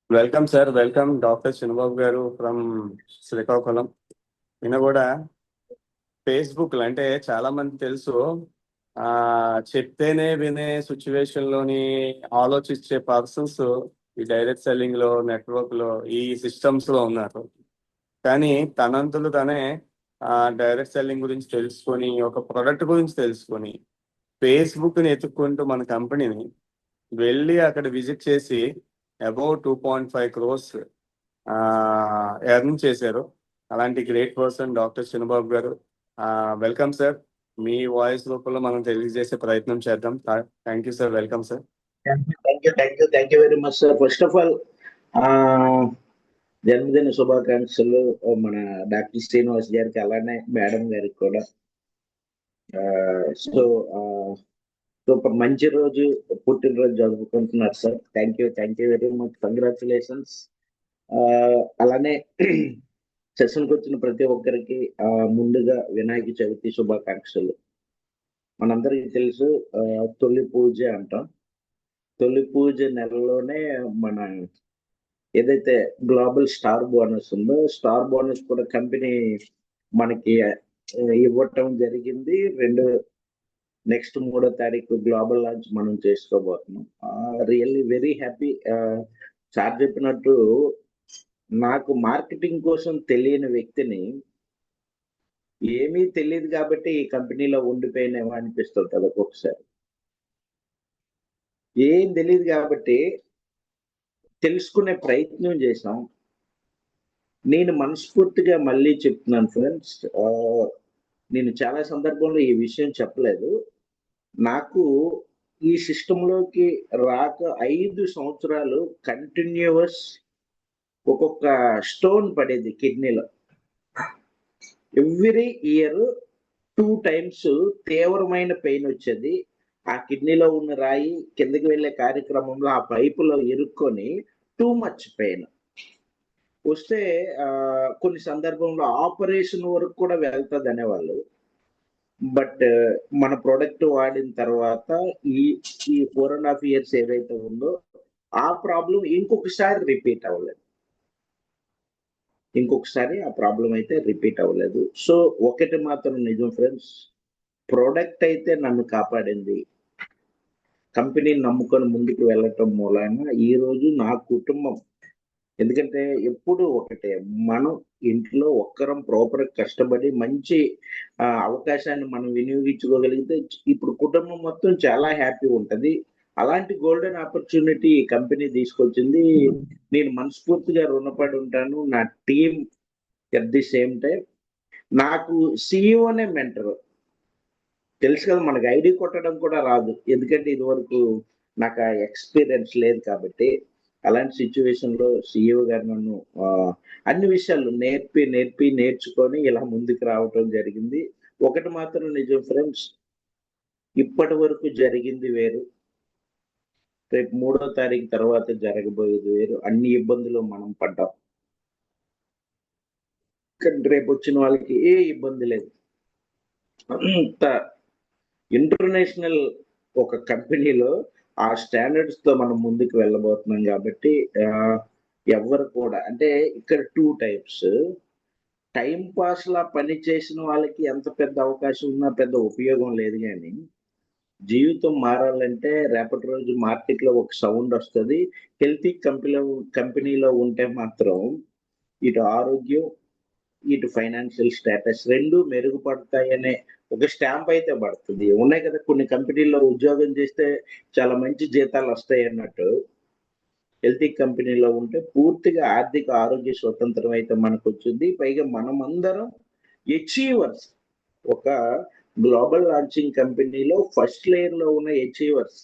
Welcome sir, welcome doctor చిన్నబాబు గారు from Srikakulam. ఈయన కూడా ఫేస్బుక్ అంటే చాలా మంది తెలుసు. ఆ చెప్తేనే వినే సిచ్యువేషన్ లోని ఆలోచించే పర్సన్స్ ఈ డైరెక్ట్ సెల్లింగ్ లో, నెట్వర్క్ లో, ఈ సిస్టమ్స్ లో ఉన్నారు. కానీ తనంతలు తనే డైరెక్ట్ సెల్లింగ్ గురించి తెలుసుకొని, ఒక ప్రొడక్ట్ గురించి తెలుసుకొని, ఫేస్బుక్ ని ఎత్తుక్కుంటూ మన కంపెనీని వెళ్ళి అక్కడ విజిట్ చేసి అబౌట్ 2.5 crores ఎర్న్ చేశారు. అలాంటి గ్రేట్ పర్సన్ డాక్టర్ చిన్నబాబు గారు. Welcome sir. మీ వాయిస్ రూపంలో మనం తెలియజేసే ప్రయత్నం చేద్దాం. Thank you sir. Welcome sir. Thank you very much sir. First of all జన్మదిన శుభాకాంక్షలు మన డాక్టర్ శ్రీనివాస్ గారికి, అలానే మేడం గారికి కూడా. సో మంచి రోజు, పుట్టినరోజు జరుపుకుంటున్నారు sir. Thank you very much. Congratulations. అలానే సెషన్కి వచ్చిన ప్రతి ఒక్కరికి ముందుగా వినాయక చవితి శుభాకాంక్షలు. మనందరికీ తెలుసు, తొలి పూజ అంటాం. తొలి పూజ నెలలోనే మన ఏదైతే గ్లోబల్ స్టార్ బోనస్ ఉందో, స్టార్ బోనస్ కూడా కంపెనీ మనకి ఇవ్వటం జరిగింది. నెక్స్ట్ 3వ తారీఖు గ్లోబల్ లాంచ్ మనం చేసుకోబోతున్నాం. Really very happy. సార్ చెప్పినట్టు నాకు మార్కెటింగ్ కోసం తెలియని వ్యక్తిని, ఏమీ తెలియదు కాబట్టి ఈ కంపెనీలో ఉండిపోయినేమో అనిపిస్తుంటది ఒక్కొక్కసారి. ఏం తెలియదు కాబట్టి తెలుసుకునే ప్రయత్నం చేశాం. నేను మనస్ఫూర్తిగా మళ్ళీ చెప్తున్నాను ఫ్రెండ్స్, నేను చాలా సందర్భంలో ఈ విషయం చెప్పలేదు. నాకు ఈ సిస్టంలోకి రాక 5 సంవత్సరాలు కంటిన్యూస్ ఒక్కొక్క స్టోన్ పడేది కిడ్నీలో. ఎవ్రీ ఇయర్ 2 times తీవ్రమైన పెయిన్ వచ్చేది. ఆ కిడ్నీలో ఉన్న రాయి కిందకి వెళ్ళే కార్యక్రమంలో ఆ పైపులో ఇరుక్కొని టూ మచ్ పెయిన్ వస్తే కొన్ని సందర్భంలో ఆపరేషన్ వరకు కూడా వెళ్తుంది అనేవాళ్ళు. బట్ మన ప్రోడక్ట్ వాడిన తర్వాత ఈ 4.5 years ఏదైతే ఉందో ఆ ప్రాబ్లం ఇంకొకసారి రిపీట్ అవ్వలేదు. ఆ ప్రాబ్లం అయితే రిపీట్ అవ్వలేదు. సో ఒకటి మాత్రం నిజం ఫ్రెండ్స్, ప్రోడక్ట్ అయితే నన్ను కాపాడింది. కంపెనీని నమ్ముకొని ముందుకు వెళ్ళటం మూలాన ఈ రోజు నా కుటుంబం, ఎందుకంటే ఎప్పుడు ఒకటే, మనం ఇంట్లో ఒక్కరం ప్రాపర్ కష్టపడి మంచి అవకాశాన్ని మనం వినియోగించుకోగలిగితే ఇప్పుడు కుటుంబం మొత్తం చాలా హ్యాపీ ఉంటది. అలాంటి గోల్డెన్ ఆపర్చునిటీ ఈ కంపెనీ తీసుకొచ్చింది. నేను మనస్ఫూర్తిగా రుణపడి ఉంటాను. నా team at the same time నాకు సిఇఓనే మెంటర్. తెలుసు కదా, మనకు ఐడి కొట్టడం కూడా రాదు, ఎందుకంటే ఇదివరకు నాకు ఆ ఎక్స్పీరియన్స్ లేదు కాబట్టి. అలాంటి సిచ్యువేషన్ లో సిఇఓ గారు నన్ను అన్ని విషయాలు నేర్చుకొని ఇలా ముందుకు రావటం జరిగింది. ఒకటి మాత్రం నిజం ఫ్రెండ్స్, ఇప్పటి వరకు జరిగింది వేరు, రేపు 3వ తారీఖు తర్వాత జరగబోయేది వేరు. అన్ని ఇబ్బందులు మనం పడ్డాం, కానీ రేపు వచ్చిన వాళ్ళకి ఏ ఇబ్బంది లేదు. అంత ఇంటర్నేషనల్ ఒక కంపెనీలో ఆ స్టాండర్డ్స్ తో మనం ముందుకు వెళ్ళబోతున్నాం కాబట్టి ఎవరు కూడా, అంటే ఇక్కడ 2 types. టైం పాస్ లా పని చేసిన వాళ్ళకి ఎంత పెద్ద అవకాశం ఉన్నా పెద్ద ఉపయోగం లేదు. కానీ జీవితం మారాలంటే రేపటి రోజు మార్కెట్ లో ఒక సౌండ్ వస్తుంది. హెల్తీ కంపెనీలో ఉంటే మాత్రం ఇటు ఆరోగ్యం, ఇటు ఫైనాన్షియల్ స్టేటస్ 2 మెరుగుపడతాయనే ఒక స్టాంప్ అయితే పడుతుంది. ఉన్నాయి కదా కొన్ని కంపెనీల్లో, ఉద్యోగం చేస్తే చాలా మంచి జీతాలు వస్తాయి అన్నట్టు, హెల్తీ కంపెనీలో ఉంటే పూర్తిగా ఆర్థిక ఆరోగ్య స్వతంత్రం అయితే మనకు వచ్చింది. పైగా మనమందరం అచీవర్స్. ఒక గ్లోబల్ లాంచింగ్ కంపెనీలో ఫస్ట్ లేయర్ లో ఉన్న అచీవర్స్.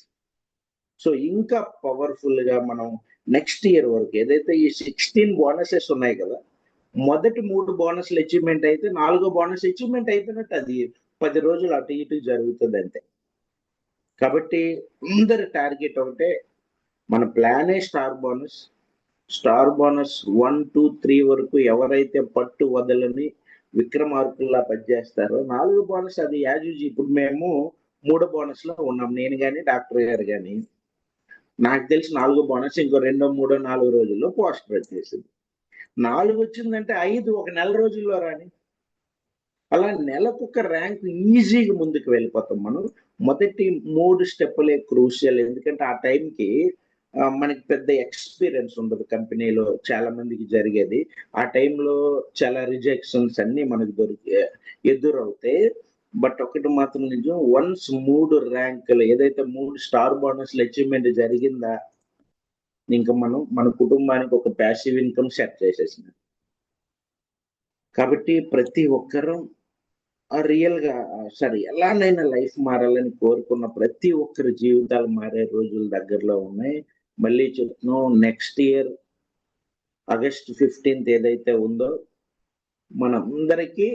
సో ఇంకా పవర్ఫుల్ గా మనం నెక్స్ట్ ఇయర్ వరకు ఏదైతే ఈ 16 బోనసెస్ ఉన్నాయి కదా, మొదటి 3 బోనస్లు అచీవ్మెంట్ అయితే 4వ బోనస్ అచీవ్మెంట్ అయిపోయినట్టు. అది 10 రోజులు అటు ఇటు జరుగుతుంది అంతే. కాబట్టి అందరి టార్గెట్ ఒకటే, మన ప్లానే స్టార్ బోనస్. 1, 2, 3 వరకు ఎవరైతే పట్టు వదలని విక్రమార్కుల్లా పనిచేస్తారో 4వ బోనస్ అది యాజ్ యూజ్. ఇప్పుడు మేము 3వ బోనస్ లో ఉన్నాం, నేను కానీ డాక్టర్ గారు కానీ. నాకు తెలిసి 4 బోనస్ ఇంకో 2, 3, 4 రోజుల్లో పోస్టర్ వచ్చేసింది. 4 వచ్చిందంటే 5 ఒక నెల రోజుల్లో రాని. అలా నెలకొక ర్యాంక్ ఈజీగా ముందుకు వెళ్ళిపోతాం మనం. మొదటి 3 స్టెప్పులే క్రూషియల్. ఎందుకంటే ఆ టైంకి మనకి పెద్ద ఎక్స్పీరియన్స్ ఉండదు కంపెనీలో, చాలా మందికి జరిగేది. ఆ టైంలో చాలా రిజెక్షన్స్ అన్ని మనకు ఎదురవుతాయి. బట్ ఒకటి మాత్రం నిజం, వన్స్ 3 ర్యాంకులు ఏదైతే 3 స్టార్ బోనస్లు అచీవ్మెంట్ జరిగిందా, ఇంకా మనం మన కుటుంబానికి ఒక ప్యాసివ్ ఇన్కమ్ సెట్ చేసేసినాం. కాబట్టి ప్రతి ఒక్కరూ రియల్గా సరే ఎలానైనా లైఫ్ మారాలని కోరుకున్న ప్రతి ఒక్కరి జీవితాలు మారే రోజులు దగ్గరలో ఉన్నాయి. మళ్ళీ చెప్తున్నాం, నెక్స్ట్ ఇయర్ ఆగస్ట్ 15th ఏదైతే ఉందో మనందరికీ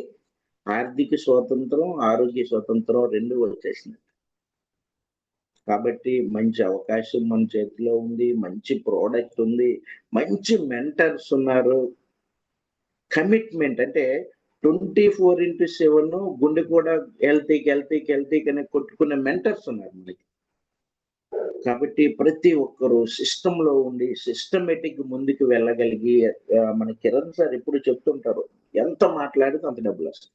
ఆర్థిక స్వాతంత్రం, ఆరోగ్య స్వాతంత్రం 2 వచ్చేసినాయి. కాబట్టి మంచి అవకాశం మన చేతిలో ఉంది, మంచి ప్రోడక్ట్ ఉంది, మంచి మెంటర్స్ ఉన్నారు. కమిట్మెంట్ అంటే 24/7 గుండె కూడా హెల్తీకి అని కొట్టుకునే మెంటర్స్ ఉన్నారు మనకి. కాబట్టి ప్రతి ఒక్కరు సిస్టంలో ఉండి సిస్టమేటిక్ ముందుకు వెళ్ళగలిగి, మన కిరణ్ సార్ ఎప్పుడు చెప్తుంటారు, ఎంత మాట్లాడితే అంత డబ్బులు వస్తాయి.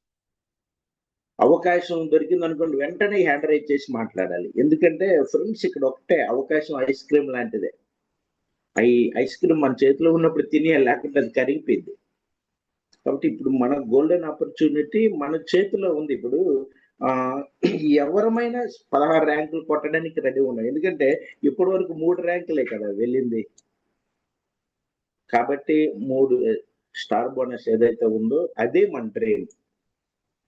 అవకాశం దొరికింది అనుకోండి వెంటనే హ్యాండ్ రైజ్ చేసి మాట్లాడాలి. ఎందుకంటే ఫ్రెండ్స్ ఇక్కడ ఒకటే అవకాశం ఐస్ క్రీమ్ లాంటిదే. ఐస్ క్రీమ్ మన చేతిలో ఉన్నప్పుడు తినేయాలి, లేకపోతే అది కరిగిపోయింది. కాబట్టి ఇప్పుడు మన గోల్డెన్ ఆపర్చునిటీ మన చేతిలో ఉంది. ఇప్పుడు ఎవరమైనా 16 ర్యాంకులు కొట్టడానికి రెడీ ఉన్నాయి. ఎందుకంటే ఇప్పటి వరకు 3 ర్యాంకులే కదా వెళ్ళింది. కాబట్టి 3 స్టార్ బోనస్ ఏదైతే ఉందో అదే మన dream.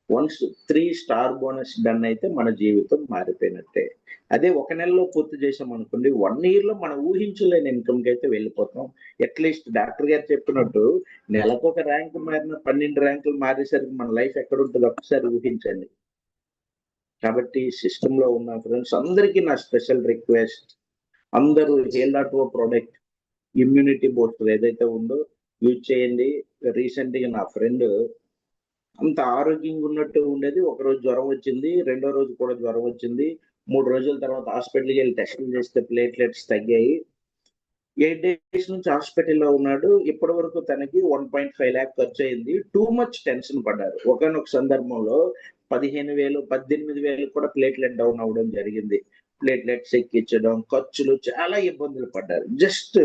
Once 3 star bonus done అయితే మన జీవితం మారిపోయినట్టే. అదే ఒక నెలలో పూర్తి చేసాం అనుకోండి, 1 year లో మనం ఊహించలేని ఇన్కమ్కి అయితే వెళ్ళిపోతాం. అట్లీస్ట్ డాక్టర్ గారు చెప్పినట్టు నెలకు ఒక ర్యాంక్ మారిన 12 ర్యాంకులు మారేసరికి మన లైఫ్ ఎక్కడ ఉంటుందో ఒకసారి ఊహించండి. కాబట్టి సిస్టంలో ఉన్న ఫ్రెండ్స్ అందరికీ నా స్పెషల్ రిక్వెస్ట్, అందరూ హేల్.ఓ ప్రోడక్ట్ ఇమ్యూనిటీ బూస్టర్ ఏదైతే ఉందో యూజ్ చేయండి. రీసెంట్గా నా ఫ్రెండ్ అంత ఆరోగ్యంగా ఉన్నట్టు ఉండేది, ఒకరోజు జ్వరం వచ్చింది, రెండో రోజు కూడా జ్వరం వచ్చింది, 3 రోజుల తర్వాత హాస్పిటల్కి వెళ్ళి టెస్టులు చేస్తే ప్లేట్లెట్స్ తగ్గాయి. 8 days నుంచి హాస్పిటల్లో ఉన్నాడు. ఇప్పటి వరకు తనకి 1.5 lakh ఖర్చు అయింది. టూ మచ్ టెన్షన్ పడ్డారు. ఒకనొక సందర్భంలో 15,000, 18,000 కూడా ప్లేట్లెట్ డౌన్ అవ్వడం జరిగింది. ప్లేట్లెట్స్ ఎక్కించడం, ఖర్చులు, చాలా ఇబ్బందులు పడ్డారు. జస్ట్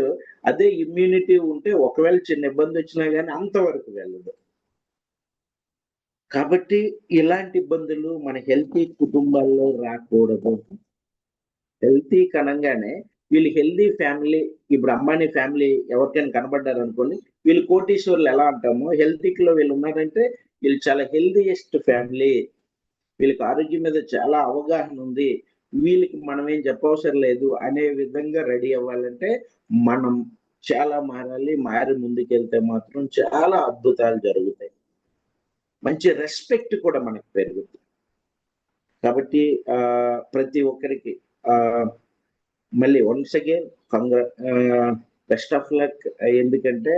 అదే ఇమ్యూనిటీ ఉంటే ఒకవేళ చిన్న ఇబ్బంది వచ్చినా కానీ అంతవరకు వెళ్ళదు. కాబట్టి ఇలాంటి ఇబ్బందులు మన హెల్తీ కుటుంబాల్లో రాకూడదు. హెల్తీ కనంగానే వీళ్ళు హెల్తీ ఫ్యామిలీ. ఇప్పుడు అంబానీ ఫ్యామిలీ ఎవరికైనా కనబడ్డారు అనుకోండి, వీళ్ళు కోటీశ్వర్లు ఎలా అంటామో, హెల్తీలో వీళ్ళు ఉన్నారంటే వీళ్ళు చాలా హెల్తీయెస్ట్ ఫ్యామిలీ, వీళ్ళకి ఆరోగ్యం మీద చాలా అవగాహన ఉంది, వీళ్ళకి మనం ఏం చెప్పవసరం లేదు అనే విధంగా రెడీ అవ్వాలంటే మనం చాలా మారాలి. మారి ముందుకెళ్తే మాత్రం చాలా అద్భుతాలు జరుగుతాయి. మంచి రెస్పెక్ట్ కూడా మనకు పెరుగుతుంది. కాబట్టి ప్రతి ఒక్కరికి మళ్ళీ once again best of luck. ఎందుకంటే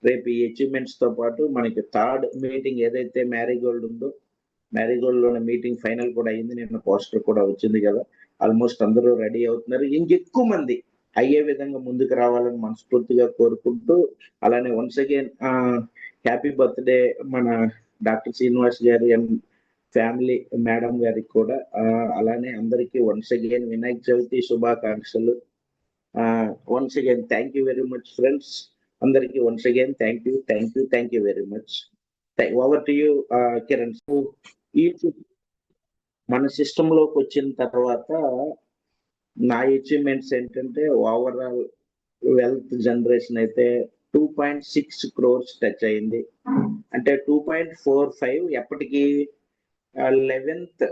రేపు ఈ అచీవ్మెంట్స్ తో పాటు మనకి 3rd మీటింగ్ ఏదైతే మ్యారీగోల్డ్ ఉందో, మ్యారీగోల్డ్ మీటింగ్ ఫైనల్ కూడా అయింది. నిన్న పోస్టర్ కూడా వచ్చింది కదా. ఆల్మోస్ట్ అందరూ రెడీ అవుతున్నారు. ఇంకెక్కువ మంది అయ్యే విధంగా ముందుకు రావాలని మనస్ఫూర్తిగా కోరుకుంటూ, అలానే వన్స్ అగైన్ హ్యాపీ బర్త్డే మన డాక్టర్ శ్రీనివాస్ గారి అండ్ ఫ్యామిలీ మేడం గారికి కూడా, అలానే అందరికీ వన్స్ అగైన్ వినాయక చవితి శుభాకాంక్షలు. Once again thank you very much friends. అందరికీ once again thank you very much. Over to you Kiran. ఈ మన సిస్టంలోకి వచ్చిన తర్వాత నా అచీవ్మెంట్స్ ఏంటంటే, ఓవరాల్ వెల్త్ జనరేషన్ అయితే 2.6 crores టచ్ అయింది. అంటే 2.45 ఎప్పటికీ 11th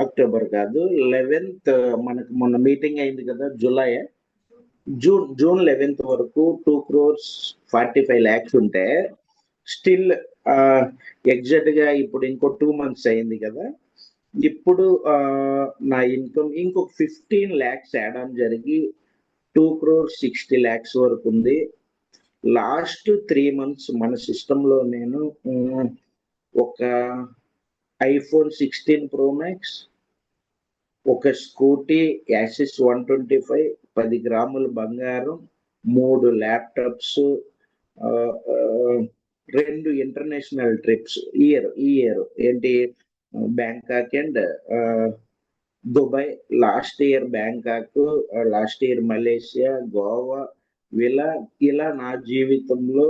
అక్టోబర్ కాదు, 11th మనకు మొన్న మీటింగ్ అయింది కదా, జూన్ 11th వరకు 2.45 crores ఉంటే, స్టిల్ ఎగ్జాక్ట్ గా ఇప్పుడు ఇంకో 2 months అయింది కదా, ఇప్పుడు నా ఇన్కమ్ ఇంకొక 15 lakhs యాడ్ ఆన్ జరిగి 2.60 crores వరకు ఉంది. లాస్ట్ 3 months మన సిస్టంలో నేను ఒక iPhone 16 Pro Max, ఒక స్కూటీ యాసిస్ 125, 10 గ్రాముల బంగారం, 3 ల్యాప్టాప్స్, 2 ఇంటర్నేషనల్ ట్రిప్స్ ఈ ఇయర్ ఏంటి, Bangkok and Dubai. Last year Bangkok, last year Malaysia, Goa. ఇలా నా జీవితంలో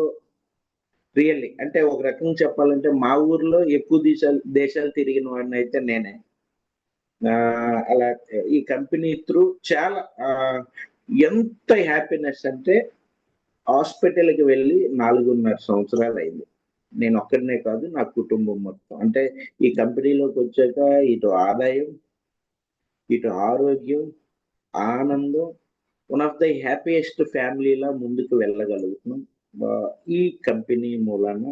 రియల్లీ అంటే ఒక రకంగా చెప్పాలంటే మా ఊర్లో ఎక్కువ దేశాలు తిరిగిన వాడిని అయితే నేనే. అలా ఈ కంపెనీ త్రూ చాలా ఎంత హ్యాపీనెస్ అంటే హాస్పిటల్కి వెళ్ళి 4.5 సంవత్సరాలు అయింది. నేను ఒక్కడినే కాదు, నా కుటుంబం మొత్తం. అంటే ఈ కంపెనీలోకి వచ్చాక ఇటు ఆదాయం, ఇటు ఆరోగ్యం, ఆనందం, వన్ ఆఫ్ ద హ్యాపీయెస్ట్ ఫ్యామిలీలా ముందుకు వెళ్ళగలుగుతున్నాం ఈ కంపెనీ మూలాన.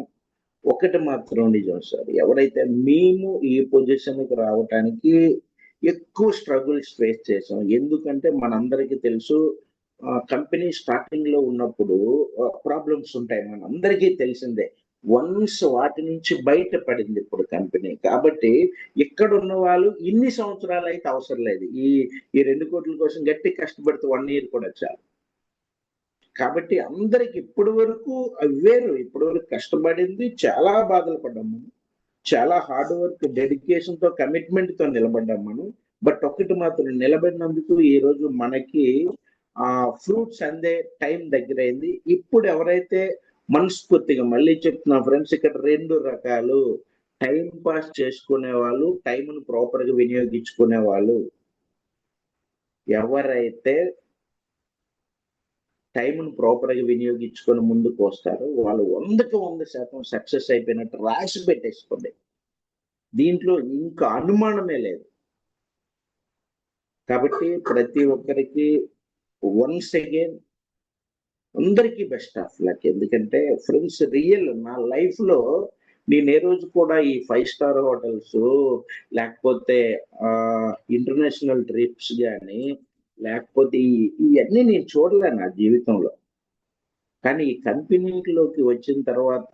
ఒకటి మాత్రం నిజం సార్, ఎవరైతే మేము ఈ పొజిషన్కి రావటానికి ఎక్కువ స్ట్రగుల్స్ ఫేస్ చేసాం. ఎందుకంటే మనందరికీ తెలుసు, కంపెనీ స్టార్టింగ్ లో ఉన్నప్పుడు ప్రాబ్లమ్స్ ఉంటాయి, మనందరికీ తెలిసిందే. వన్స్ వాటి నుంచి బయటపడింది ఇప్పుడు కంపెనీ. కాబట్టి ఇక్కడ ఉన్న వాళ్ళు ఇన్ని సంవత్సరాలు అయితే అవసరం లేదు. ఈ 2 కోట్ల కోసం గట్టి కష్టపడితే 1 ఇయర్ కూడా చాలు. కాబట్టి అందరికి ఇప్పటి వరకు వేరు, ఇప్పటి వరకు కష్టపడింది, చాలా బాధలు పడ్డాం మనం, చాలా హార్డ్ వర్క్, డెడికేషన్ తో, కమిట్మెంట్ తో నిలబడ్డాం మనం. బట్ ఒకటి మాత్రం, నిలబడినందుకు ఈ రోజు మనకి ఫ్రూట్స్ అందే టైం దగ్గరైంది. ఇప్పుడు ఎవరైతే మనస్ఫూర్తిగా, మళ్ళీ చెప్తున్నా ఫ్రెండ్స్, ఇక్కడ 2 రకాలు. టైం పాస్ చేసుకునే వాళ్ళు, టైంను ప్రాపర్ గా వినియోగించుకునే వాళ్ళు. ఎవరైతే టైంను ప్రాపర్ గా వినియోగించుకొని ముందుకు వస్తారో వాళ్ళు 100కి 100% సక్సెస్ అయిపోయినట్టు రాసి పెట్టేసుకోండి. దీంట్లో ఇంకా అనుమానమే లేదు. కాబట్టి ప్రతి ఒక్కరికి వన్స్ అగైన్ అందరికీ బెస్ట్ ఆఫ్ లక్. ఎందుకంటే ఫ్రెండ్స్, రియల్ నా లైఫ్ లో నేను ఏ రోజు కూడా ఈ 5 స్టార్ హోటల్స్, లేకపోతే ఇంటర్నేషనల్ ట్రిప్స్ కానీ, లేకపోతే ఇవన్నీ నేను చూడలే నా జీవితంలో. కానీ ఈ కంపెనీలోకి వచ్చిన తర్వాత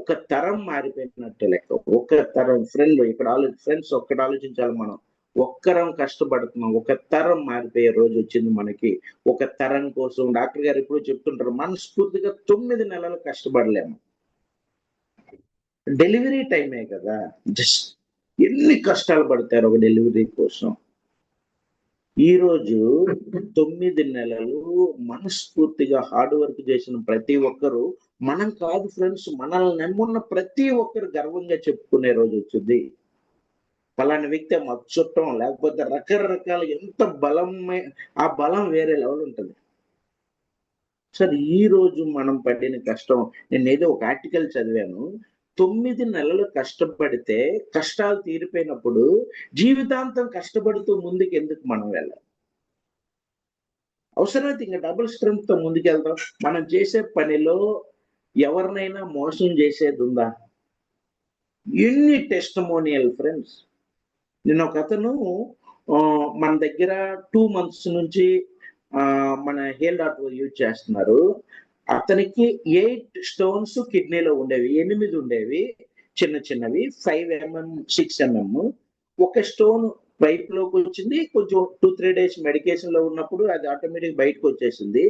ఒక తరం మారిపోయినట్టు లెక్క. ఒక తరం ఫ్రెండ్స్ ఒక్కటి ఆలోచించాలి మనం. ఒక్కరం కష్టపడుతున్నాం, ఒక తరం మారిపోయే రోజు వచ్చింది మనకి. ఒక తరం కోసం డాక్టర్ గారు ఎప్పుడు చెప్తుంటారు, మనస్ఫూర్తిగా 9 నెలలు కష్టపడలేము. డెలివరీ టైమే కదా, జస్ట్ ఎన్ని కష్టాలు పడతారు ఒక డెలివరీ కోసం. ఈ రోజు 9 నెలలు మనస్ఫూర్తిగా హార్డ్ వర్క్ చేసిన ప్రతి ఒక్కరు, మనం కాదు ఫ్రెండ్స్, మనల్ని నమ్మున్న ప్రతి ఒక్కరు గర్వంగా చెప్పుకునే రోజు వచ్చింది. ఫలానా వ్యక్తి మాకు చుట్టం, లేకపోతే రకరకాల ఎంత బలమే, ఆ బలం వేరే లెవెల్ ఉంటుంది సార్. ఈ రోజు మనం పడిన కష్టం, నేను ఏదో ఒక ఆర్టికల్ చదివాను, 9 నెలలు కష్టపడితే కష్టాలు తీరిపోయినప్పుడు జీవితాంతం కష్టపడుతూ ముందుకు ఎందుకు మనం వెళ్ళాలి? అవసరమైతే ఇంకా డబుల్ స్ట్రెంగ్త్ తో ముందుకెళ్తాం. మనం చేసే పనిలో ఎవరినైనా మోసం చేసేది ఉందా? ఎన్ని టెస్టిమోనియల్ ఫ్రెండ్స్. నిన్న ఒక అతను మన దగ్గర 2 months నుంచి మన హేల్.o యూజ్ చేస్తున్నారు. అతనికి 8 stones కిడ్నీలో ఉండేవి, 8 ఉండేవి చిన్న చిన్నవి, 5 mm 6 mm. ఒక స్టోన్ పైప్ లోకి వచ్చింది, కొంచెం 2-3 days మెడికేషన్ లో ఉన్నప్పుడు అది ఆటోమేటిక్ బయటకు వచ్చేసింది.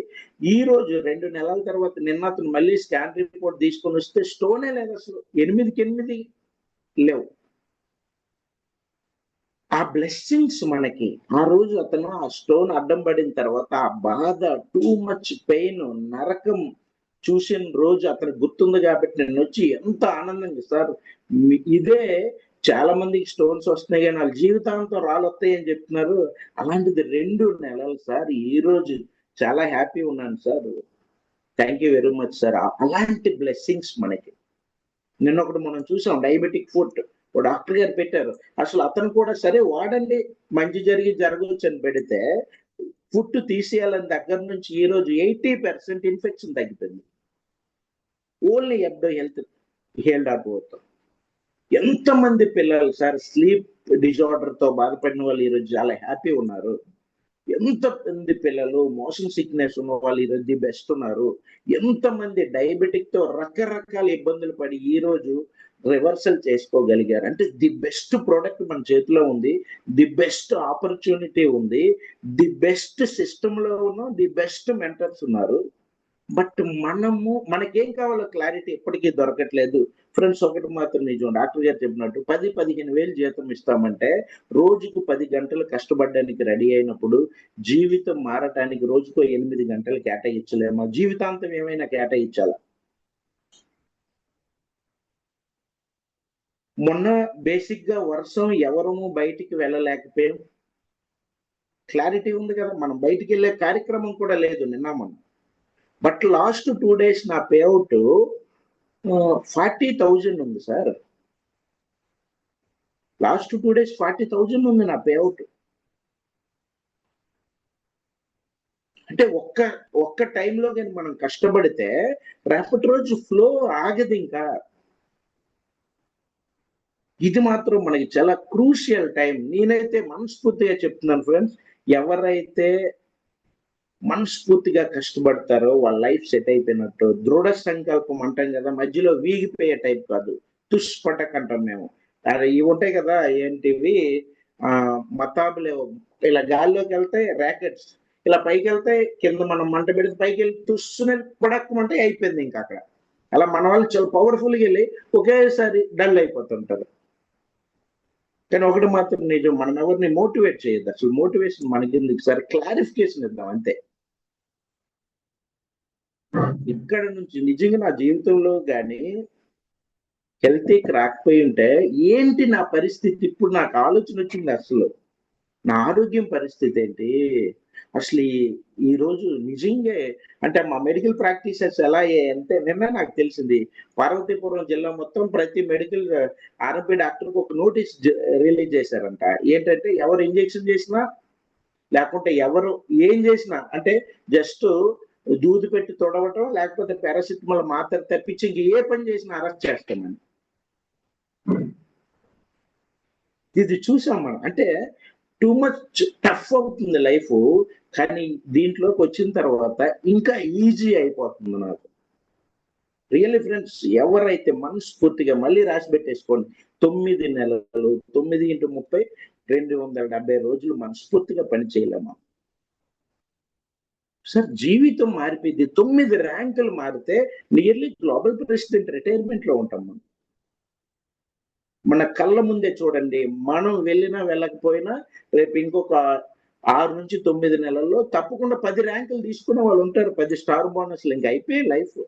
ఈ రోజు 2 నెలల తర్వాత నిన్న అతను మళ్ళీ స్కాన్ రిపోర్ట్ తీసుకొని వస్తే స్టోనే లేదు అసలు, 8కి 8 లేవు. ఆ బ్లెస్సింగ్స్ మనకి ఆ రోజు అతను ఆ స్టోన్ అడ్డం పడిన తర్వాత ఆ బాధ, టూ మచ్ పెయిన్, నరకం చూసిన రోజు అతను గుర్తుంది. కాబట్టి నేను వచ్చి ఎంత ఆనందంగా, సార్ ఇదే చాలా మందికి స్టోన్స్ వస్తున్నాయి కానీ వాళ్ళ జీవితాంతం రాలొస్తాయి అని చెప్తున్నారు. అలాంటిది 2 నెలలు సార్. ఈ రోజు చాలా హ్యాపీ ఉన్నాను sir. Thank you very much sir. అలాంటి బ్లెస్సింగ్స్ మనకి. నిన్న ఒకటి మనం చూసాం, డయాబెటిక్ ఫుడ్ డాక్టర్ గారు పెట్టారు. అసలు అతను కూడా సరే వాడండి, మంచి జరగవచ్చు అని పెడితే, ఫుడ్ తీసేయాలని దగ్గర నుంచి ఈ రోజు 80% ఇన్ఫెక్షన్ తగ్గిపోయింది. ఓన్లీ హేల్.o. ఎంతమంది పిల్లలు సార్ స్లీప్ డిజార్డర్ తో బాధపడిన వాళ్ళు ఈరోజు చాలా హ్యాపీ ఉన్నారు. ఎంతమంది పిల్లలు మోషన్ సిక్నెస్ ఉన్న వాళ్ళు ఈరోజు ది బెస్ట్ ఉన్నారు. ఎంతమంది డయాబెటిక్ తో రకరకాల ఇబ్బందులు పడి ఈ రోజు రివర్సల్ చేసుకోగలిగారు. అంటే ది బెస్ట్ ప్రోడక్ట్ మన చేతిలో ఉంది, ది బెస్ట్ ఆపర్చునిటీ ఉంది, ది బెస్ట్ సిస్టంలో ఉన్నాం, ది బెస్ట్ మెంటర్స్ ఉన్నారు. బట్ మనకేం కావాలో క్లారిటీ ఎప్పటికీ దొరకట్లేదు. ఫ్రెండ్స్, ఒకటి మాత్రం నిజం, డాక్టర్ గారు చెప్పినట్టు 10-15 వేలు జీతం ఇస్తామంటే రోజుకు 10 గంటలు కష్టపడడానికి రెడీ అయినప్పుడు జీవితం మారటానికి రోజుకో 8 గంటలు కేటాయించలేమా? జీవితాంతం ఏమైనా కేటాయించాలా? మొన్న బేసిక్ గా వర్షం ఎవరము బయటికి వెళ్ళలేకపోయాం. క్లారిటీ ఉంది కదా, మనం బయటికి వెళ్ళే కార్యక్రమం కూడా లేదు నిన్న మొన్న. బట్ లాస్ట్ 2 days నా పేఅవుట్ 40,000 ఉంది సార్. లాస్ట్ 2 days 40,000 ఉంది నా పేఅవుట్. అంటే ఒక్క టైంలో కానీ మనం కష్టపడితే రేపటి రోజు ఫ్లో ఆగదు ఇంకా. ఇది మాత్రం మనకి చాలా క్రూషియల్ టైం. నేనైతే మనస్ఫూర్తిగా చెప్తున్నాను ఫ్రెండ్స్, ఎవరైతే మనస్ఫూర్తిగా కష్టపడతారో వాళ్ళ లైఫ్ సెట్ అయిపోయినట్టు. దృఢ సంకల్పం అంటాం కదా, మధ్యలో వీగిపోయే టైప్ కాదు, తుష్పటక్ అంటాం మేము. అదే ఇవి ఉంటాయి కదా, ఏంటివి మతాబులు, ఇలా గాల్లోకి వెళ్తే ర్యాకెట్స్, ఇలా పైకి వెళ్తే కింద మనం మంట పెడితే పైకి వెళ్ళి తుస్సుని పడక్కమంటే అయిపోయింది ఇంకా అక్కడ. అలా మన వాళ్ళు చాలా పవర్ఫుల్గా వెళ్ళి ఒకేసారి డల్ అయిపోతుంటారు. కానీ ఒకటి మాత్రం నిజం, మనం ఎవరిని మోటివేట్ చేయొద్దు. అసలు మోటివేషన్ మనకి సరే క్లారిఫికేషన్ ఇద్దాం అంతే. ఇక్కడ నుంచి నిజంగా నా జీవితంలో కానీ హెల్తీకి రాకపోయి ఉంటే ఏంటి నా పరిస్థితి, ఇప్పుడు నాకు ఆలోచన వచ్చింది. అసలు నా ఆరోగ్యం పరిస్థితి ఏంటి అసలు ఈ రోజు నిజంగా. అంటే మా మెడికల్ ప్రాక్టీసెస్ ఎలా అంటే నిన్న నాకు తెలిసింది, పార్వతీపురం జిల్లా మొత్తం ప్రతి మెడికల్ ఆర్ఎంపీ డాక్టర్కి ఒక నోటీస్ రిలీజ్ చేశారంట. ఏంటంటే ఎవరు ఇంజెక్షన్ చేసినా లేకుంటే ఎవరు ఏం చేసినా, అంటే జస్ట్ దూది పెట్టి తొడవటం లేకపోతే పారాసిటమాల్ మాత్ర తప్పించి ఇంక ఏ పని చేసినా అరెస్ట్ చేస్తామని. ఇది చూసాం మనం. అంటే టూ మచ్ టఫ్ అవుతుంది లైఫ్, కానీ దీంట్లోకి వచ్చిన తర్వాత ఇంకా ఈజీ అయిపోతుంది నాకు. రియల్లీ ఫ్రెండ్స్, ఎవరైతే మనస్ఫూర్తిగా మళ్ళీ రాసి పెట్టేసుకోండి, 9 నెలలు 9 × 30 270 రోజులు మనస్ఫూర్తిగా పని చేయలేమా సార్? జీవితం మారిపోయింది. 9 ర్యాంకులు మారితే నియర్లీ గ్లోబల్ ప్రెసిడెంట్ రిటైర్మెంట్ లో ఉంటాం మనం. మన కళ్ళ ముందే చూడండి, మనం వెళ్ళినా వెళ్ళకపోయినా రేపు ఇంకొక 6 నుంచి 9 నెలల్లో తప్పకుండా 10 ర్యాంకులు తీసుకునే వాళ్ళు ఉంటారు, 10 స్టార్ బోనస్లు. ఇంకా అయిపోయి లైఫ్.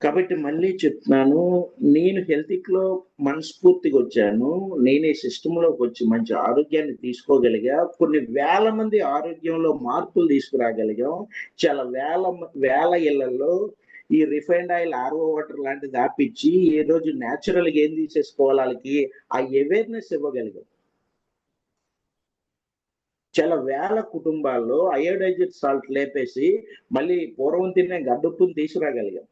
కాబట్టి మళ్ళీ చెప్తున్నాను, నేను హెల్త్లో మనస్ఫూర్తిగా వచ్చాను. నేనే సిస్టంలోకి వచ్చి మంచి ఆరోగ్యాన్ని తీసుకోగలిగా, కొన్ని వేల మంది ఆరోగ్యంలో మార్పులు తీసుకురాగలిగాం. చాలా వేల ఇళ్లలో ఈ రిఫైన్డ్ ఆయిల్, ఆర్ఓ వాటర్ లాంటిది ఆపించి ఈ రోజు న్యాచురల్గా ఏం తీసేసుకోవాలి వాళ్ళకి ఆ అవేర్నెస్ ఇవ్వగలిగాం. చాలా వేల కుటుంబాల్లో అయోడైజ్డ్ సాల్ట్ లేపేసి మళ్ళీ పూర్వం తినే గడ్డుప్పుని తీసుకురాగలిగాం.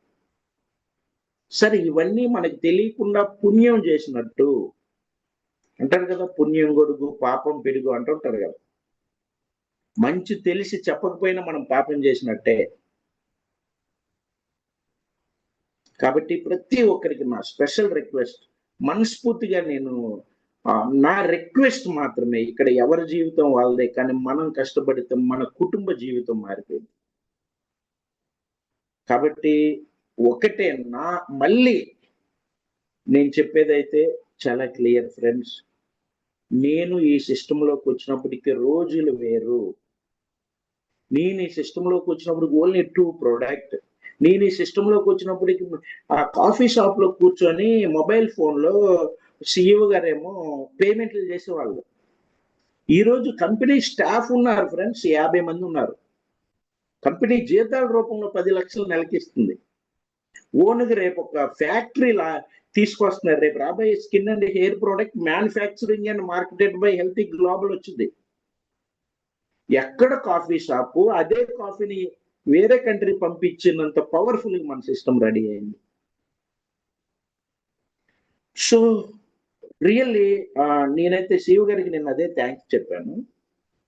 సరే, ఇవన్నీ మనకి తెలియకుండా పుణ్యం చేసినట్టు అంటారు కదా, పుణ్యం గొడుగు పాపం పెరుగు అంటుంటారు కదా. మంచి తెలిసి చెప్పకపోయినా మనం పాపం చేసినట్టే. కాబట్టి ప్రతి ఒక్కరికి నా స్పెషల్ రిక్వెస్ట్, మనస్ఫూర్తిగా నేను నా రిక్వెస్ట్ మాత్రమే, ఇక్కడ ఎవరి జీవితం వాళ్ళదే, కానీ మనం కష్టపడితే మన కుటుంబ జీవితం మారిపోయింది. కాబట్టి ఒకటే మళ్ళీ నేను చెప్పేదైతే చాలా క్లియర్ ఫ్రెండ్స్, నేను ఈ సిస్టంలోకి వచ్చినప్పటికీ రోజులు వేరు. నేను ఈ సిస్టంలోకి వచ్చినప్పటికి ఓన్లీ 2 ప్రోడక్ట్. నేను ఈ సిస్టంలోకి వచ్చినప్పటికి ఆ కాఫీ షాప్ లో కూర్చొని మొబైల్ ఫోన్ లో సిఇఓ గారేమో పేమెంట్లు చేసేవాళ్ళు. ఈరోజు కంపెనీ స్టాఫ్ ఉన్నారు ఫ్రెండ్స్, 50 మంది ఉన్నారు. కంపెనీ జీతాల రూపంలో 10 లక్షలు నెలకిస్తుంది. ఓన్గా రేపు ఒక ఫ్యాక్టరీ తీసుకొస్తున్నారు. రేపు రాబోయే skin and hair product manufacturing and marketed by healthy global వచ్చింది. ఎక్కడ కాఫీ షాపు అదే కాఫీని వేరే కంట్రీ పంపించినంత పవర్ఫుల్ మన సిస్టమ్ రెడీ అయింది. సో రియల్లీ నేనైతే శివ గారికి నేను అదే థ్యాంక్స్ చెప్పాను.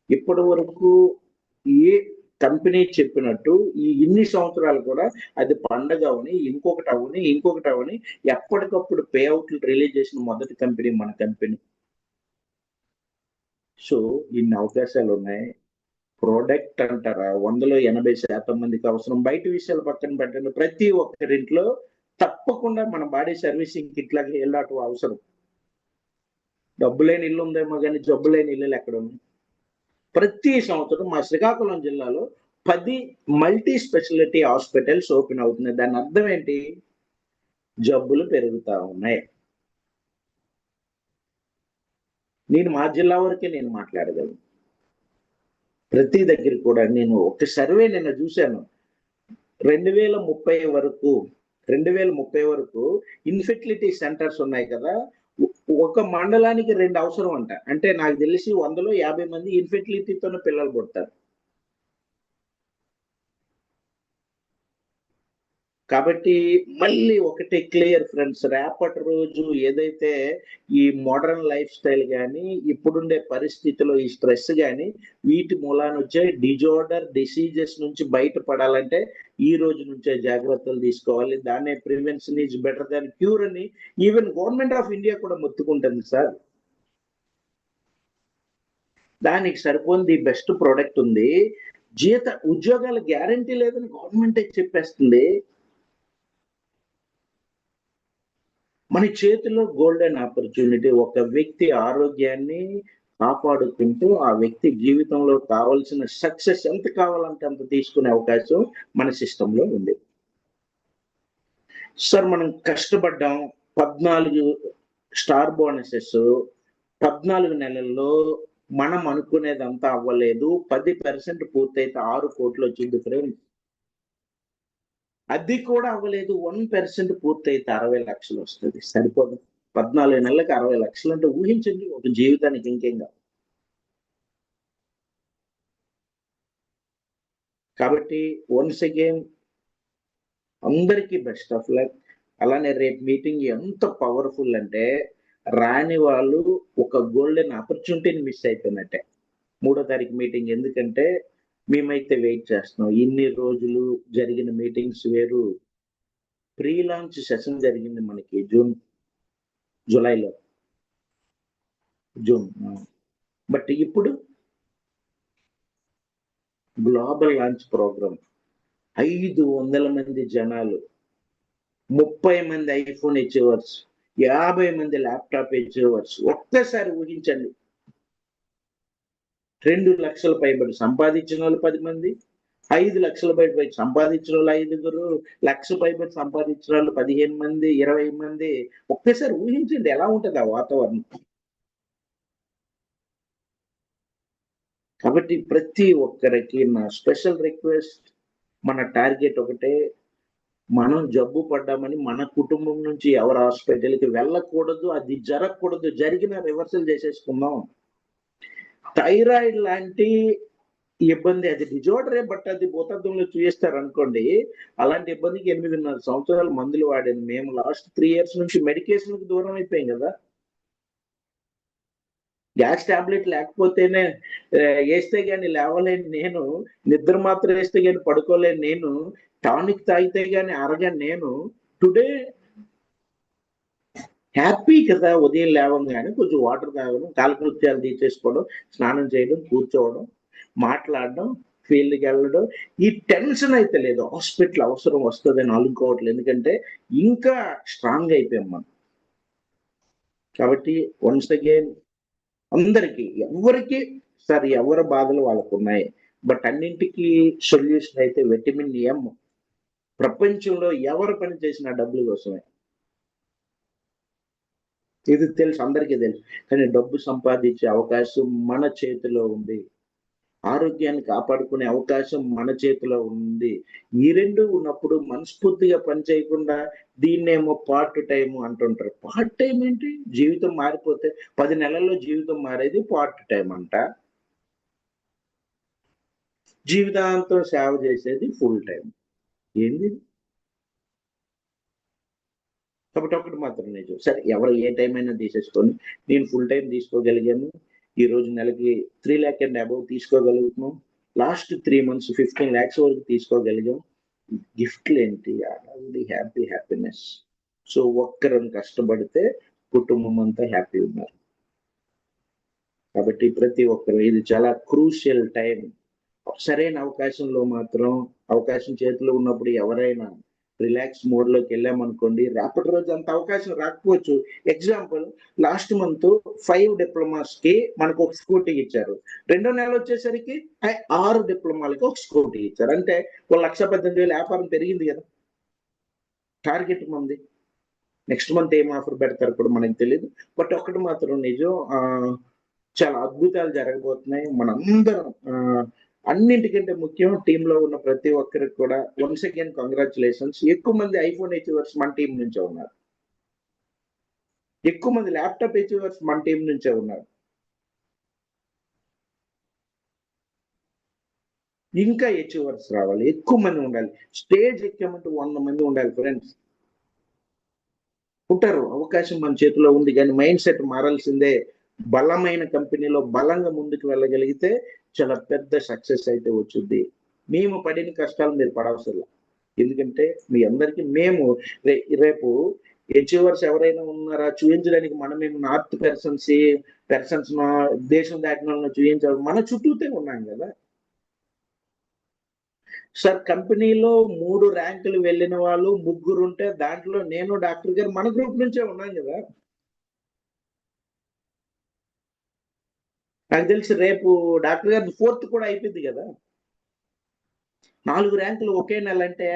ఇప్పటి వరకు కంపెనీ చెప్పినట్టు ఈ ఇన్ని సంవత్సరాలు కూడా అది పండగ అవని ఇంకొకటి అవని ఎప్పటికప్పుడు పే అవుట్లు రిలీజ్ చేసిన మొదటి కంపెనీ మన కంపెనీ. సో ఇన్ని అవకాశాలు ఉన్నాయి. ప్రోడక్ట్ అంటారా, 100లో 80% మందికి అవసరం. బయట విషయాలు పక్కన పెట్టండి, ప్రతి ఒక్కరింట్లో తప్పకుండా మన బాడీ సర్వీసింగ్ కిట్ లాగా వెళ్ళాటు అవసరం. డబ్బు లేని ఇల్లు ఉందేమో కానీ జబ్బు లేని ఇల్లులు ఎక్కడ ఉంది? ప్రతి సంవత్సరం మా శ్రీకాకుళం జిల్లాలో 10 మల్టీ స్పెషాలిటీ హాస్పిటల్స్ ఓపెన్ అవుతున్నాయి. దాని అర్థం ఏంటి? జబ్బులు పెరుగుతా ఉన్నాయి. నేను మా జిల్లా వరకే నేను మాట్లాడగలను. ప్రతి దగ్గర కూడా నేను ఒక సర్వే నిన్న చూశాను. 2030 వరకు ఇన్ఫెర్టిలిటీ సెంటర్స్ ఉన్నాయి కదా, ఒక మండలానికి 2 అవసరం అంట. అంటే నాకు తెలిసి 100లో 50 మంది ఇన్ఫెర్టిలిటీతోనే పిల్లలు పుడతారు. కాబట్టి మళ్ళీ ఒకటి క్లియర్ ఫ్రెండ్స్, రేపటి రోజు ఏదైతే ఈ మోడర్న్ లైఫ్ స్టైల్ కానీ, ఇప్పుడుండే పరిస్థితిలో ఈ స్ట్రెస్ కానీ, వీటి మూలాన వచ్చే డిసీజెస్ నుంచి బయటపడాలంటే ఈ రోజు నుంచే జాగ్రత్తలు తీసుకోవాలి. దాన్నే prevention is better than cure అని ఈవెన్ గవర్నమెంట్ ఆఫ్ ఇండియా కూడా మొత్తుకుంటుంది సార్. దానికి సరిపోయింది బెస్ట్ ప్రోడక్ట్ ఉంది. ఉద్యోగాల గ్యారంటీ లేదని గవర్నమెంటే చెప్పేస్తుంది. మన చేతిలో గోల్డెన్ ఆపర్చునిటీ. ఒక వ్యక్తి ఆరోగ్యాన్ని కాపాడుకుంటూ ఆ వ్యక్తి జీవితంలో కావాల్సిన సక్సెస్ ఎంత కావాలంటే అంత తీసుకునే అవకాశం మన సిస్టంలో ఉంది. సార్ మనం కష్టపడ్డాం, 14 స్టార్ బోనసెస్, 14 నెలల్లో మనం అనుకునేదంతా అవ్వలేదు. 10% పూర్తయితే 6 కోట్లు వచ్చింది ఫ్రెండ్స్. అది కూడా అవ్వలేదు. 1% పూర్తయితే 60 లక్షలు వస్తుంది. సరిపోదు. 14 నెలలకు 60 లక్షలు అంటే ఊహించండి ఒక జీవితానికి ఇంకేం కాదు. కాబట్టి వన్స్ అగైన్ అందరికీ బెస్ట్ ఆఫ్ లక్. అలానే రేపు మీటింగ్ ఎంత పవర్ఫుల్ అంటే, రాని వాళ్ళు ఒక గోల్డెన్ ఆపర్చునిటీని మిస్ అయిపోయినట్టే. 3వ తారీఖు మీటింగ్. ఎందుకంటే మేమైతే వెయిట్ చేస్తున్నాం. ఇన్ని రోజులు జరిగిన మీటింగ్స్ వేరు. ప్రీ లాంచ్ సెషన్ జరిగింది మనకి జూలైలో. బట్ ఇప్పుడు గ్లోబల్ లాంచ్ ప్రోగ్రామ్, 500 మంది జనాలు, 30 మంది ఐఫోన్ అచీవర్స్, 50 మంది ల్యాప్టాప్ అచీవర్స్. ఒక్కసారి ఊహించండి. 2 లక్షల పైబడి సంపాదించిన వాళ్ళు 10 మంది, 5 లక్షల పైబడి సంపాదించిన వాళ్ళు 5గురు, 1 లక్ష పైబడి సంపాదించిన వాళ్ళు 15 మంది, 20 మంది. ఒక్కసారి ఊహించండి ఎలా ఉంటుంది ఆ వాతావరణం. కాబట్టి ప్రతి ఒక్కరికి నా స్పెషల్ రిక్వెస్ట్, మన టార్గెట్ ఒకటే. మనం జబ్బు పడ్డామని మన కుటుంబం నుంచి ఎవరు హాస్పిటల్కి వెళ్ళకూడదు. అది జరగకూడదు. జరిగిన రివర్సల్ చేసేసుకుందాం. థైరాయిడ్ లాంటి ఇబ్బంది అది డిజార్డరే, బట్ అది భూతత్వంలో చూపిస్తారు అనుకోండి. అలాంటి ఇబ్బందికి 8.5 సంవత్సరాలు మందులు వాడాను. మేము లాస్ట్ 3 years నుంచి మెడికేషన్కి దూరం అయిపోయాం కదా. గ్యాస్ టాబ్లెట్ లేకపోతేనే వేస్తే గాని లేవలేని నేను, నిద్ర మాత్రం వేస్తే గాని పడుకోలేని నేను, టానిక్ తాగితే గాని అరగని నేను టుడే హ్యాపీ కదా. ఉదయం లేవగానే కొంచెం వాటర్ తాగడం, కాలకృత్యాలు తీసేసుకోవడం, స్నానం చేయడం, కూర్చోవడం, మాట్లాడడం, ఫీల్డ్కి వెళ్ళడం. ఈ టెన్షన్ అయితే లేదు. హాస్పిటల్ అవసరం వస్తుందని అనుకోవట్లేదు. ఎందుకంటే ఇంకా స్ట్రాంగ్ అయిపోయాం మనం. కాబట్టి వన్స్ అగైన్ అందరికీ, ఎవరికి సార్ ఎవరి బాధలు వాళ్ళకు ఉన్నాయి. బట్ అన్నింటికి సొల్యూషన్ అయితే విటమిన్ ఎం. ప్రపంచంలో ఎవరు పని చేసిన డబ్బుల కోసమే. ఇది తెలుసు, అందరికీ తెలుసు. కానీ డబ్బు సంపాదించే అవకాశం మన చేతిలో ఉంది. ఆరోగ్యాన్ని కాపాడుకునే అవకాశం మన చేతిలో ఉంది. ఈ 2 ఉన్నప్పుడు మనస్ఫూర్తిగా పని చేయకుండా దీన్నేమో పార్ట్ టైం అంటుంటారు. పార్ట్ టైం ఏంటి? జీవితం మారిపోతే 10 నెలల్లో జీవితం మారేది పార్ట్ టైం అంట. జీవితాంతం సేవ చేసేది ఫుల్ టైం. ఏంది? కాబట్టి ఒకటి మాత్రం నిజం. సరే ఎవరు ఏ టైం అయినా తీసేసుకొని, నేను ఫుల్ టైం తీసుకోగలిగాను. ఈ రోజు నెలకి 3 lakh and above తీసుకోగలుగుతున్నాం. లాస్ట్ 3 months 15 lakhs వరకు తీసుకోగలిగాం. గిఫ్ట్లు ఏంటి, హ్యాపీనెస్. సో ఒక్కరం కష్టపడితే కుటుంబం అంతా హ్యాపీ ఉన్నారు. కాబట్టి ప్రతి ఒక్కరు ఇది చాలా క్రూషియల్ టైం. సరైన అవకాశంలో మాత్రం అవకాశం చేతిలో ఉన్నప్పుడు ఎవరైనా రిలాక్స్ మోడ్ లోకి వెళ్ళామనుకోండి, రేపటి రోజు అంత అవకాశం రాకపోవచ్చు. ఎగ్జాంపుల్, లాస్ట్ మంత్ 5 డిప్లొమాస్ కి మనకు ఒక స్కూటీ ఇచ్చారు. 2వ నెల వచ్చేసరికి 6 డిప్లొమాలకి ఒక స్కూటీ ఇచ్చారు. అంటే 1,18,000 వ్యాపారం పెరిగింది కదా. టార్గెట్ మంది. నెక్స్ట్ మంత్ ఏం ఆఫర్ పెడతారు కూడా మనకి తెలియదు. బట్ ఒక్కటి మాత్రం నిజం, చాలా అద్భుతాలు జరగబోతున్నాయి. మనందరం అన్నింటికంటే ముఖ్యం టీంలో ఉన్న ప్రతి ఒక్కరికి కూడా వన్స్ అగైన్ కంగ్రాచులేషన్స్. ఎక్కువ మంది ఐఫోన్ అచీవర్స్ మన టీం నుంచే ఉన్నారు. ఎక్కువ మంది ల్యాప్టాప్ అచీవర్స్ మన టీం నుంచే ఉన్నారు. ఇంకా అచీవర్స్ రావాలి, ఎక్కువ మంది ఉండాలి. స్టేజ్ ఎక్కామంటే 100 మంది ఉండాలి ఫ్రెండ్స్. ఉంటారు, అవకాశం మన చేతిలో ఉంది, కానీ మైండ్ సెట్ మారాల్సిందే. బలమైన కంపెనీలో బలంగా ముందుకు వెళ్ళగలిగితే చాలా పెద్ద సక్సెస్ అయితే వచ్చింది. మేము పడిన కష్టాలు మీరు పడవసరం. ఎందుకంటే మీ అందరికీ మేము రేపు అచీవర్స్ ఎవరైనా ఉన్నారా చూపించడానికి మనమేమి నార్త్ పర్సన్స్ దేశం దాటిన వాళ్ళని చూపించాలి, మన చుట్టూతే ఉన్నాం కదా సార్. కంపెనీలో 3 ర్యాంకులు వెళ్ళిన వాళ్ళు 3 ఉంటే దాంట్లో నేను డాక్టర్ గారు మన గ్రూప్ నుంచే ఉన్నాం కదా. నాకు తెలిసి రేపు డాక్టర్ గారు 4th కూడా అయిపోయింది కదా. 4 ర్యాంకులు ఒకే నెల అంటే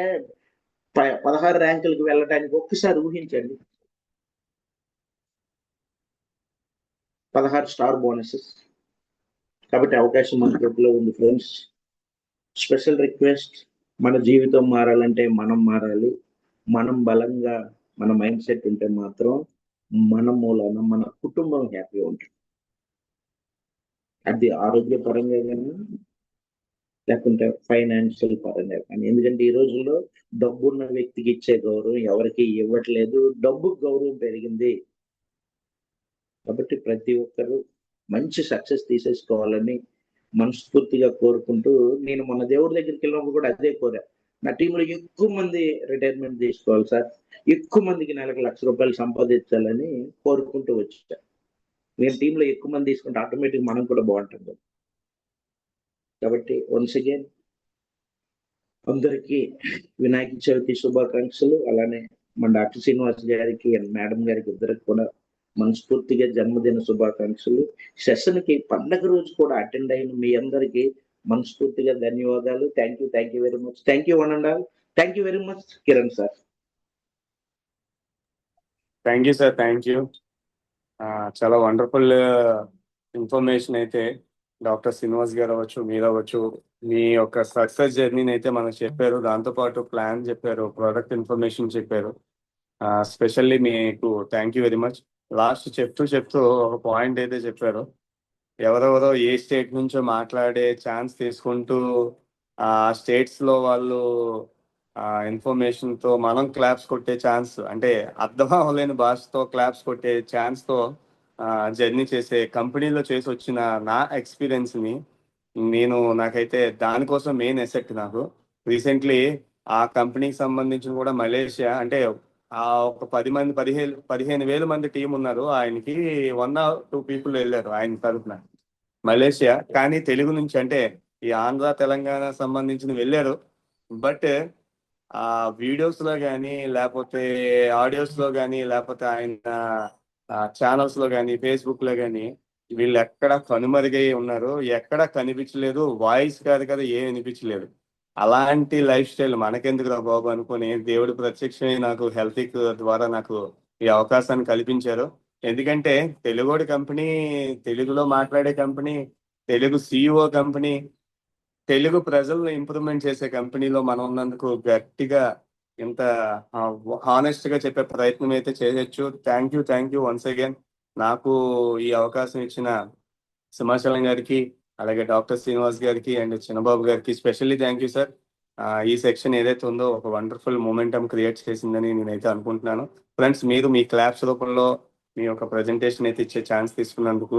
16 ర్యాంకులకు వెళ్ళడానికి ఒక్కసారి ఊహించండి. 16 స్టార్ బోనసెస్. కాబట్టి అవకాశం మన చేతిలో ఉంది ఫ్రెండ్స్. స్పెషల్ రిక్వెస్ట్, మన జీవితం మారాలంటే మనం మారాలి. మనం బలంగా మన మైండ్ సెట్ ఉంటే మాత్రం మన మూలాన మన కుటుంబం హ్యాపీ ఉంటుంది. అది ఆరోగ్యపరంగా కానీ లేకుంటే ఫైనాన్షియల్ పరంగా కానీ. ఎందుకంటే ఈ రోజుల్లో డబ్బున్న వ్యక్తికి ఇచ్చే గౌరవం ఎవరికి ఇవ్వట్లేదు. డబ్బు గౌరవం పెరిగింది. కాబట్టి ప్రతి ఒక్కరు మంచి సక్సెస్ తీసేసుకోవాలని మనస్ఫూర్తిగా కోరుకుంటూ, నేను మన దేవుడి దగ్గరికి వెళ్ళినప్పుడు కూడా అదే కోరా. నా టీంలో ఎక్కువ మంది రిటైర్మెంట్ తీసుకోవాలి సార్, ఎక్కువ మందికి నెలకు ₹1,00,000 సంపాదించాలని కోరుకుంటూ వచ్చా. నేను టీంలో ఎక్కువ మంది తీసుకుంటే ఆటోమేటిక్ మనం కూడా బాగుంటుంది. కాబట్టి వన్స్ అగైన్ అందరికీ వినాయక చవితి శుభాకాంక్షలు. అలానే మన డాక్టర్ శ్రీనివాస్ గారికి అండ్ మేడం గారికి ఇద్దరికి కూడా మనస్ఫూర్తిగా జన్మదిన శుభాకాంక్షలు. సెషన్ కి పండగ రోజు కూడా అటెండ్ అయిన మీ అందరికీ మనస్ఫూర్తిగా ధన్యవాదాలు. Thank you very much. Thank you one and all. Thank you very much Kiran sir. Thank you sir, thank you. చాలా వండర్ఫుల్ ఇన్ఫర్మేషన్ అయితే డాక్టర్ శ్రీనివాస్ గారు అవ్వచ్చు, మీరు అవ్వచ్చు, మీ యొక్క సక్సెస్ జర్నీని అయితే మనకు చెప్పారు. దాంతోపాటు ప్లాన్ చెప్పారు, ప్రోడక్ట్ ఇన్ఫర్మేషన్ చెప్పారు. స్పెషల్లీ మీకు thank you very much. Last చెప్తూ ఒక పాయింట్ అయితే చెప్పారు. ఎవరెవరో ఏ స్టేట్ నుంచో మాట్లాడే ఛాన్స్ తీసుకుంటూ ఆ స్టేట్స్ లో వాళ్ళు ఇన్ఫర్మేషన్ తో మనం క్లాప్స్ కొట్టే ఛాన్స్, అంటే అర్థం అవ్వలేని భాషతో క్లాప్స్ కొట్టే ఛాన్స్ తో జర్నీ చేసే కంపెనీలో చేసి వచ్చిన నా ఎక్స్పీరియన్స్ ని నాకైతే దానికోసం మెయిన్ ఎసెట్. నాకు రీసెంట్లీ ఆ కంపెనీకి సంబంధించిన కూడా మలేషియా, అంటే ఒక 15,000 మంది టీం ఉన్నారు. ఆయనకి 1 or 2 people వెళ్ళారు ఆయన తరఫున మలేషియా. కానీ తెలుగు నుంచి, అంటే ఈ ఆంధ్ర తెలంగాణ సంబంధించిన వెళ్ళారు. బట్ ఆ వీడియోస్ లో కానీ లేకపోతే ఆడియోస్ లో కానీ లేకపోతే ఆయన ఛానల్స్ లో కానీ ఫేస్బుక్ లో కానీ వీళ్ళు ఎక్కడ కనుమరుగై ఉన్నారు, ఎక్కడ కనిపించలేదు. వాయిస్ కాదు కదా, ఏం వినిపించలేదు. అలాంటి లైఫ్ స్టైల్ మనకెందుకు రా బాబు అనుకుని దేవుడు ప్రత్యక్షమై నాకు హెల్త్ ద్వారా నాకు ఈ అవకాశాన్ని కల్పించారు. ఎందుకంటే తెలుగోడి కంపెనీ, తెలుగులో మాట్లాడే company, Telugu CEO company, Telugu ప్రజలను ఇంప్రూవ్మెంట్ చేసే కంపెనీలో మనం ఉన్నందుకు గట్టిగా ఇంత హానెస్ట్ గా చెప్పే ప్రయత్నం అయితే చేయొచ్చు. Thank you once again. నాకు ఈ అవకాశం ఇచ్చిన సింహాచలం గారికి, అలాగే డాక్టర్ శ్రీనివాస్ గారికి అండ్ చిన్నబాబు గారికి స్పెషల్లీ థ్యాంక్ యూ సార్. ఈ సెక్షన్ ఏదైతే ఉందో ఒక వండర్ఫుల్ మూమెంటం క్రియేట్ చేసిందని నేనైతే అనుకుంటున్నాను. ఫ్రెండ్స్, మీరు మీ క్లాప్స్ రూపంలో మీ యొక్క ప్రజెంటేషన్ అయితే ఇచ్చే ఛాన్స్ తీసుకున్నందుకు